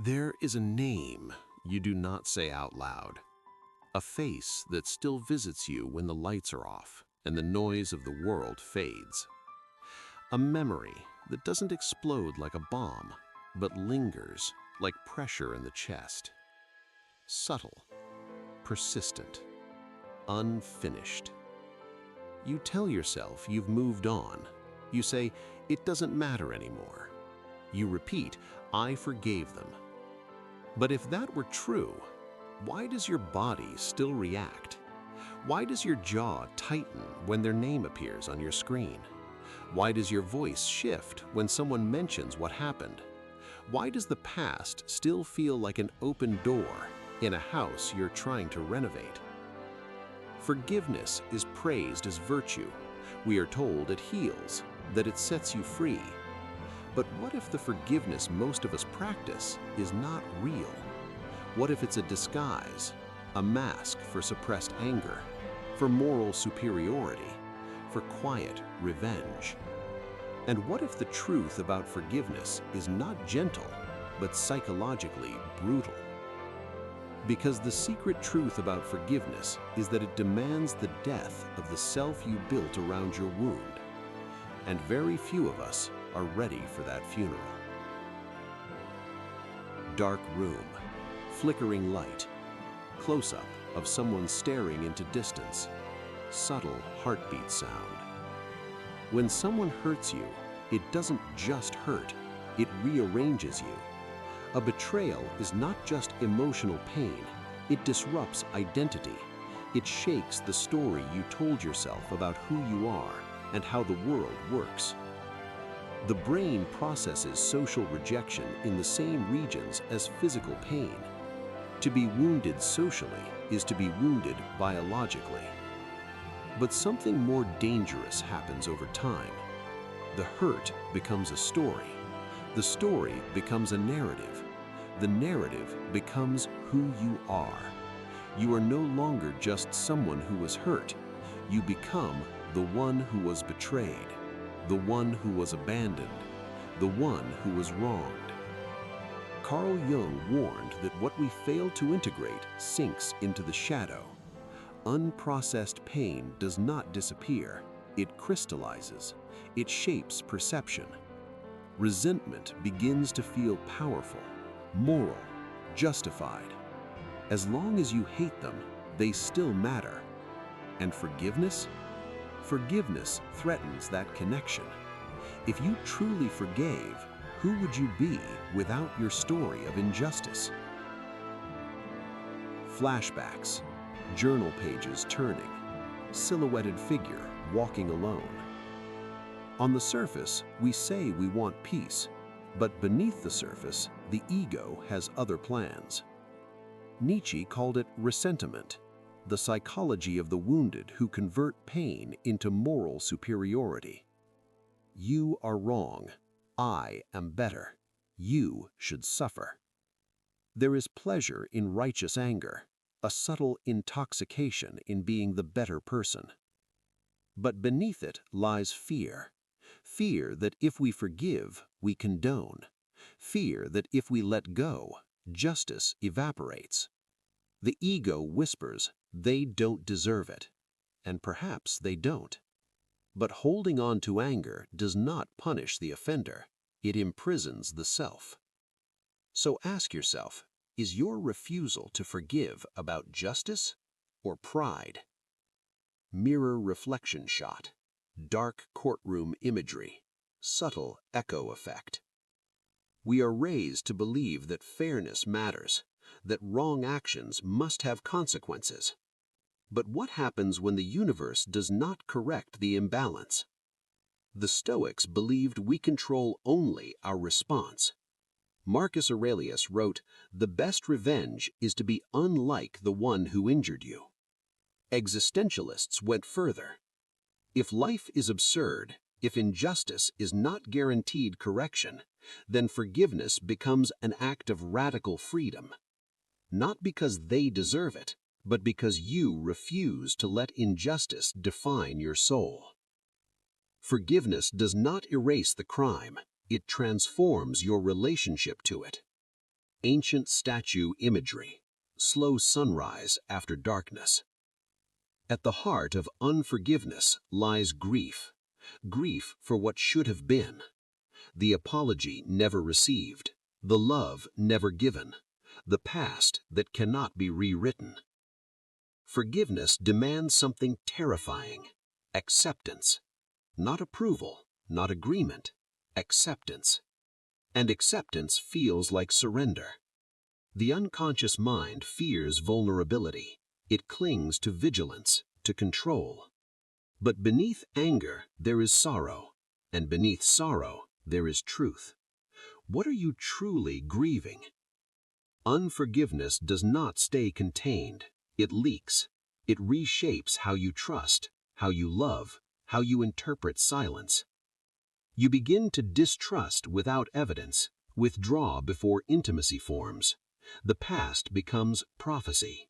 There is a name you do not say out loud, a face that still visits you when the lights are off and the noise of the world fades, a memory that doesn't explode like a bomb, but lingers like pressure in the chest. Subtle, persistent, unfinished. You tell yourself you've moved on. You say, it doesn't matter anymore. You repeat, I forgave them. But if that were true, why does your body still react? Why does your jaw tighten when their name appears on your screen? Why does your voice shift when someone mentions what happened? Why does the past still feel like an open door in a house you're trying to renovate? Forgiveness is praised as virtue. We are told it heals, that it sets you free. But what if the forgiveness most of us practice is not real? What if it's a disguise, a mask for suppressed anger, for moral superiority, for quiet revenge? And what if the truth about forgiveness is not gentle, but psychologically brutal? Because the secret truth about forgiveness is that it demands the death of the self you built around your wound. And very few of us are ready for that funeral. Dark room, flickering light, close-up of someone staring into distance, subtle heartbeat sound. When someone hurts you, it doesn't just hurt, it rearranges you. A betrayal is not just emotional pain, it disrupts identity. It shakes the story you told yourself about who you are and how the world works. The brain processes social rejection in the same regions as physical pain. To be wounded socially is to be wounded biologically. But something more dangerous happens over time. The hurt becomes a story. The story becomes a narrative. The narrative becomes who you are. You are no longer just someone who was hurt. You become the one who was betrayed, the one who was abandoned, the one who was wronged. Carl Jung warned that what we fail to integrate sinks into the shadow. Unprocessed pain does not disappear, it crystallizes, it shapes perception. Resentment begins to feel powerful, moral, justified. As long as you hate them, they still matter. And forgiveness? Forgiveness threatens that connection. If you truly forgave, who would you be without your story of injustice? Flashbacks, journal pages turning, silhouetted figure walking alone. On the surface, we say we want peace, but beneath the surface, the ego has other plans. Nietzsche called it ressentiment, the psychology of the wounded who convert pain into moral superiority. You are wrong. I am better. You should suffer. There is pleasure in righteous anger, a subtle intoxication in being the better person. But beneath it lies fear. Fear that if we forgive, we condone. Fear that if we let go, justice evaporates. The ego whispers, they don't deserve it. And perhaps they don't. But holding on to anger does not punish the offender. It imprisons the self. So ask yourself, is your refusal to forgive about justice or pride? Mirror reflection shot, dark courtroom imagery, subtle echo effect. We are raised to believe that fairness matters, that wrong actions must have consequences. But what happens when the universe does not correct the imbalance? The Stoics believed we control only our response. Marcus Aurelius wrote, "The best revenge is to be unlike the one who injured you." Existentialists went further. If life is absurd, if injustice is not guaranteed correction, then forgiveness becomes an act of radical freedom. Not because they deserve it, but because you refuse to let injustice define your soul. Forgiveness does not erase the crime, it transforms your relationship to it. Ancient statue imagery, slow sunrise after darkness. At the heart of unforgiveness lies grief, grief for what should have been, the apology never received, the love never given, the past that cannot be rewritten. Forgiveness demands something terrifying: acceptance. Not approval, not agreement, acceptance. And acceptance feels like surrender. The unconscious mind fears vulnerability. It clings to vigilance, to control. But beneath anger, there is sorrow, and beneath sorrow, there is truth. What are you truly grieving? Unforgiveness does not stay contained. It leaks. It reshapes how you trust, how you love, how you interpret silence. You begin to distrust without evidence, withdraw before intimacy forms. The past becomes prophecy.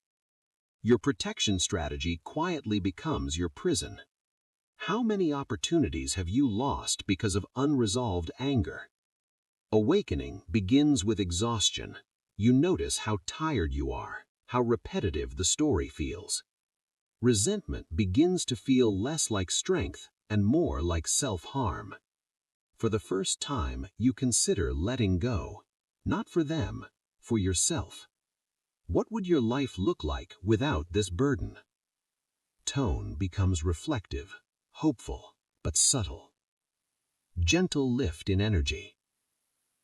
Your protection strategy quietly becomes your prison. How many opportunities have you lost because of unresolved anger? Awakening begins with exhaustion. You notice how tired you are, how repetitive the story feels. Resentment begins to feel less like strength and more like self-harm. For the first time, you consider letting go, not for them, for yourself. What would your life look like without this burden? Tone becomes reflective, hopeful, but subtle. Gentle lift in energy.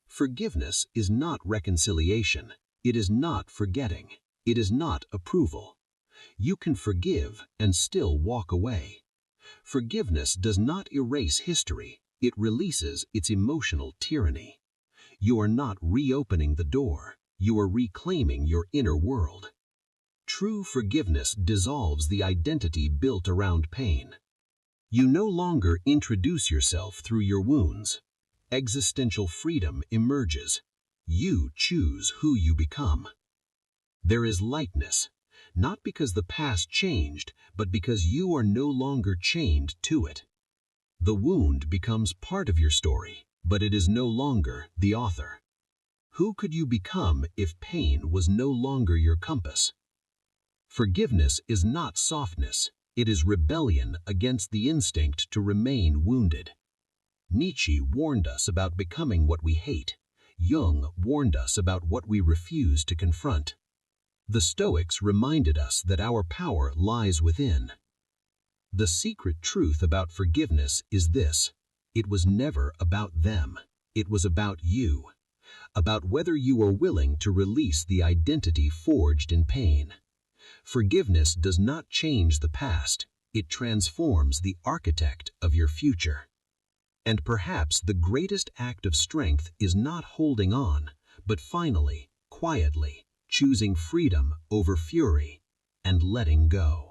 Forgiveness is not reconciliation. It is not forgetting. It is not approval. You can forgive and still walk away. Forgiveness does not erase history. It releases its emotional tyranny. You are not reopening the door. You are reclaiming your inner world. True forgiveness dissolves the identity built around pain. You no longer introduce yourself through your wounds. Existential freedom emerges. You choose who you become. There is lightness, not because the past changed, but because you are no longer chained to it. The wound becomes part of your story, but it is no longer the author. Who could you become if pain was no longer your compass? Forgiveness is not softness. It is rebellion against the instinct to remain wounded. Nietzsche warned us about becoming what we hate. Jung warned us about what we refuse to confront. The Stoics reminded us that our power lies within. The secret truth about forgiveness is this: it was never about them. It was about you. About whether you are willing to release the identity forged in pain. Forgiveness does not change the past. It transforms the architect of your future. And perhaps the greatest act of strength is not holding on, but finally, quietly, choosing freedom over fury and letting go.